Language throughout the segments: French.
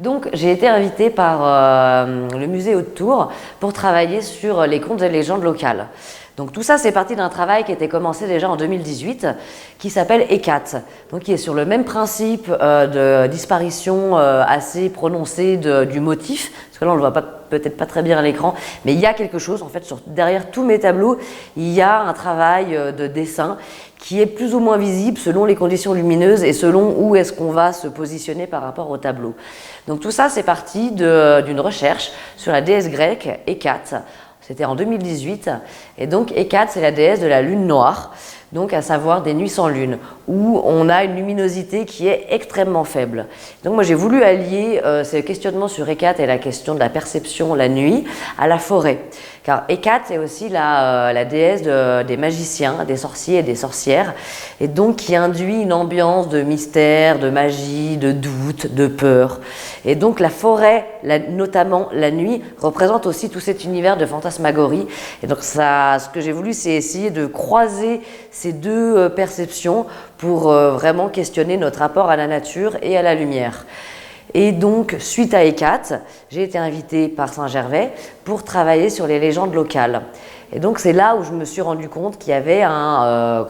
Donc j'ai été invitée par le musée Haute-Tour pour travailler sur les contes et légendes locales. Donc tout ça, c'est parti d'un travail qui était commencé déjà en 2018, qui s'appelle ECAT, donc qui est sur le même principe de disparition assez prononcée du motif, parce que là on le voit peut-être pas très bien à l'écran, mais il y a quelque chose, en fait, derrière tous mes tableaux, il y a un travail de dessin qui est plus ou moins visible selon les conditions lumineuses et selon où est-ce qu'on va se positionner par rapport au tableau. Donc tout ça, c'est parti d'une recherche sur la déesse grecque Hécate. C'était en 2018, et donc Hécate, c'est la déesse de la lune noire, donc à savoir des nuits sans lune, où on a une luminosité qui est extrêmement faible. Donc moi j'ai voulu allier ce questionnement sur Hécate et la question de la perception la nuit à la forêt. Car Hécate est aussi la déesse des magiciens, des sorciers et des sorcières, et donc qui induit une ambiance de mystère, de magie, de doute, de peur. Et donc la forêt, notamment la nuit, représente aussi tout cet univers de fantasmagorie. Et donc ce que j'ai voulu, c'est essayer de croiser ces deux perceptions pour vraiment questionner notre rapport à la nature et à la lumière. Et donc, suite à Hécate, j'ai été invitée par Saint-Gervais pour travailler sur les légendes locales. Et donc, c'est là où je me suis rendu compte qu'il y avait un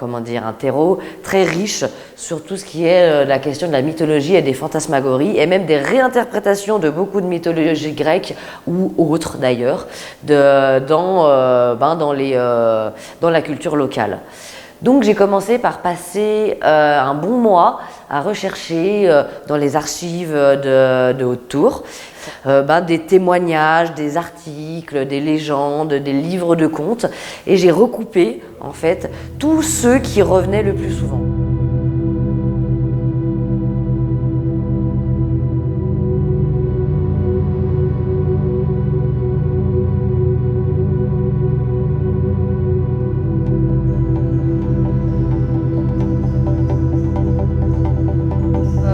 terreau très riche sur tout ce qui est la question de la mythologie et des fantasmagories, et même des réinterprétations de beaucoup de mythologies grecques ou autres d'ailleurs, dans la culture locale. Donc j'ai commencé par passer un bon mois à rechercher dans les archives de Haute-Tour des témoignages, des articles, des légendes, des livres de contes, et j'ai recoupé en fait tous ceux qui revenaient le plus souvent.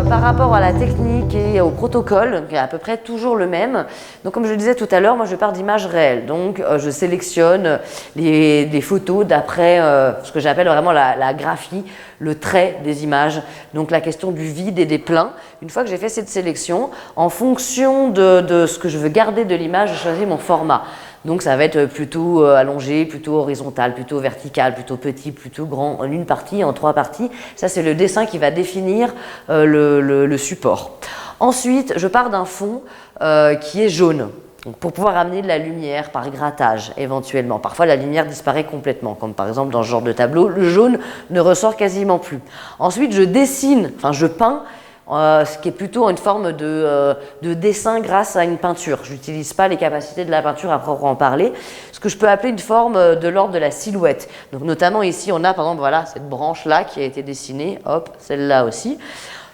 Par rapport à la technique et au protocole, qui est à peu près toujours le même, donc comme je le disais tout à l'heure, moi je pars d'images réelles, donc je sélectionne les photos d'après ce que j'appelle vraiment la graphie, le trait des images, donc la question du vide et des pleins. Une fois que j'ai fait cette sélection, en fonction de ce que je veux garder de l'image, je choisis mon format. Donc ça va être plutôt allongé, plutôt horizontal, plutôt vertical, plutôt petit, plutôt grand, en une partie, en trois parties. Ça, c'est le dessin qui va définir le support. Ensuite, je pars d'un fond qui est jaune, pour pouvoir amener de la lumière par grattage éventuellement. Parfois, la lumière disparaît complètement, comme par exemple dans ce genre de tableau, le jaune ne ressort quasiment plus. Ensuite, je peins, ce qui est plutôt une forme de dessin grâce à une peinture. Je n'utilise pas les capacités de la peinture à proprement parler, ce que je peux appeler une forme de l'ordre de la silhouette. Donc notamment ici, on a par exemple cette branche-là qui a été dessinée, hop, celle-là aussi.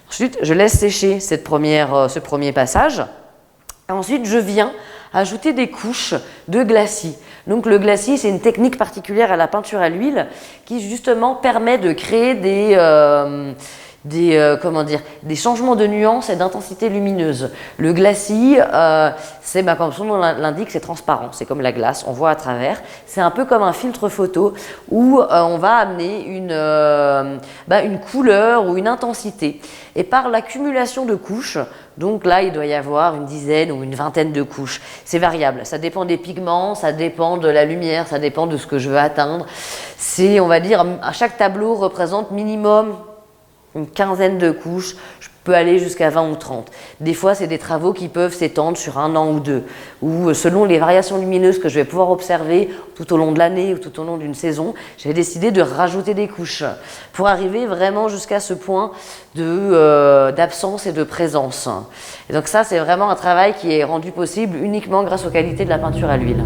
Ensuite, je laisse sécher ce premier passage. Ensuite, je viens ajouter des couches de glacis. Donc le glacis, c'est une technique particulière à la peinture à l'huile qui justement permet de créer des changements de nuances et d'intensité lumineuse. Le glacis, comme son nom l'indique, c'est transparent, c'est comme la glace, on voit à travers. C'est un peu comme un filtre photo où on va amener une couleur ou une intensité. Et par l'accumulation de couches, donc là, il doit y avoir une dizaine ou une vingtaine de couches. C'est variable, ça dépend des pigments, ça dépend de la lumière, ça dépend de ce que je veux atteindre. On va dire, à chaque tableau représente minimum une quinzaine de couches, je peux aller jusqu'à 20 ou 30. Des fois, c'est des travaux qui peuvent s'étendre sur 1 an ou 2, ou selon les variations lumineuses que je vais pouvoir observer tout au long de l'année ou tout au long d'une saison, j'ai décidé de rajouter des couches pour arriver vraiment jusqu'à ce point d'absence et de présence. Et donc ça, c'est vraiment un travail qui est rendu possible uniquement grâce aux qualités de la peinture à l'huile.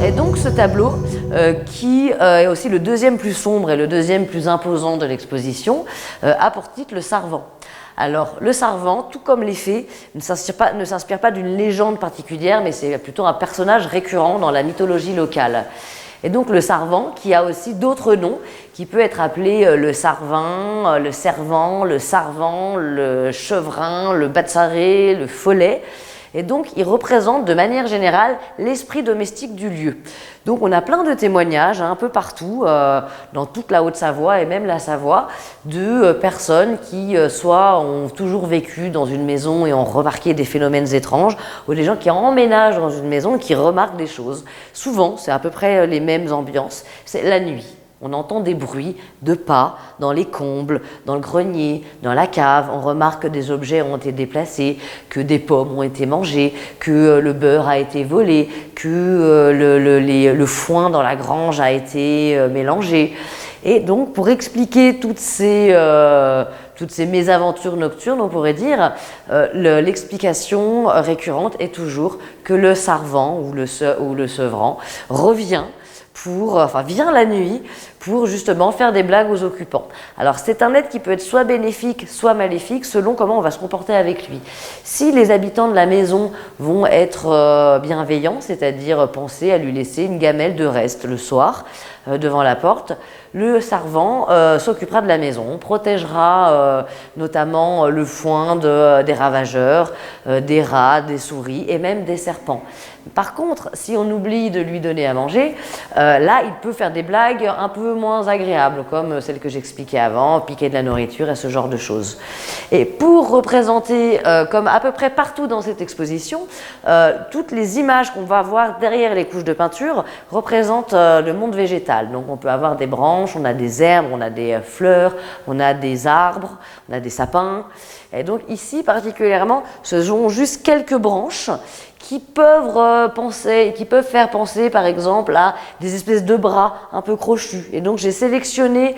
Et donc ce tableau, qui est aussi le deuxième plus sombre et le deuxième plus imposant de l'exposition, a pour titre Le Sarvan. Alors le Sarvan, tout comme les fées, ne s'inspire pas d'une légende particulière, mais c'est plutôt un personnage récurrent dans la mythologie locale. Et donc le Sarvan, qui a aussi d'autres noms, qui peut être appelé le Sarvin, le Servant, le Sarvan, le Chevrin, le Batsaré, le Follet. Et donc, il représente de manière générale l'esprit domestique du lieu. Donc, on a plein de témoignages un peu partout, dans toute la Haute-Savoie et même la Savoie, de personnes qui soit ont toujours vécu dans une maison et ont remarqué des phénomènes étranges, ou des gens qui emménagent dans une maison et qui remarquent des choses. Souvent, c'est à peu près les mêmes ambiances, c'est la nuit. On entend des bruits de pas dans les combles, dans le grenier, dans la cave. On remarque que des objets ont été déplacés, que des pommes ont été mangées, que le beurre a été volé, que le foin dans la grange a été mélangé. Et donc, pour expliquer toutes ces mésaventures nocturnes, on pourrait dire, l'explication récurrente est toujours que le Sarvan ou le Sevran vient la nuit pour justement faire des blagues aux occupants. Alors c'est un être qui peut être soit bénéfique, soit maléfique, selon comment on va se comporter avec lui. Si les habitants de la maison vont être bienveillants, c'est-à-dire penser à lui laisser une gamelle de reste le soir devant la porte, le Sarvan s'occupera de la maison. On protégera notamment le foin des ravageurs, des rats, des souris et même des serpents. Par contre, si on oublie de lui donner à manger, là, il peut faire des blagues un peu moins agréables, comme celles que j'expliquais avant, piquer de la nourriture et ce genre de choses. Et pour représenter, comme à peu près partout dans cette exposition, toutes les images qu'on va voir derrière les couches de peinture représentent le monde végétal. Donc on peut avoir des branches, on a des herbes, on a des fleurs, on a des arbres, on a des sapins. Et donc ici particulièrement, ce sont juste quelques branches qui peuvent faire penser par exemple à des espèces de bras un peu crochus. Et donc j'ai sélectionné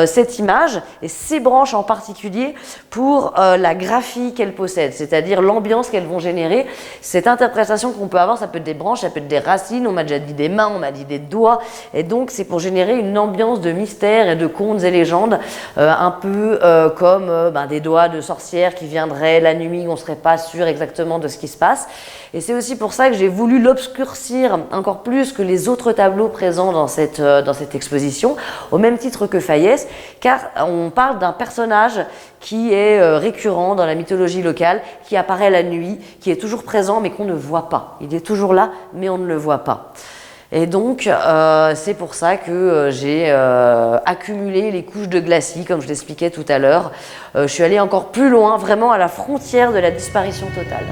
cette image et ces branches en particulier pour la graphie qu'elles possèdent, c'est-à-dire l'ambiance qu'elles vont générer. Cette interprétation qu'on peut avoir, ça peut être des branches, ça peut être des racines, on m'a déjà dit des mains, on m'a dit des doigts, et donc c'est pour générer une ambiance de mystère et de contes et légendes, un peu comme des doigts de sorcières qui viendraient la nuit, on ne serait pas sûr exactement de ce qui se passe. Et c'est aussi pour ça que j'ai voulu l'obscurcir encore plus que les autres tableaux présents dans cette exposition, au même titre que Fayès, car on parle d'un personnage qui est récurrent dans la mythologie locale, qui apparaît la nuit, qui est toujours présent mais qu'on ne voit pas. Il est toujours là, mais on ne le voit pas. Et donc, c'est pour ça que j'ai accumulé les couches de glacis, comme je l'expliquais tout à l'heure. Je suis allée encore plus loin, vraiment à la frontière de la disparition totale.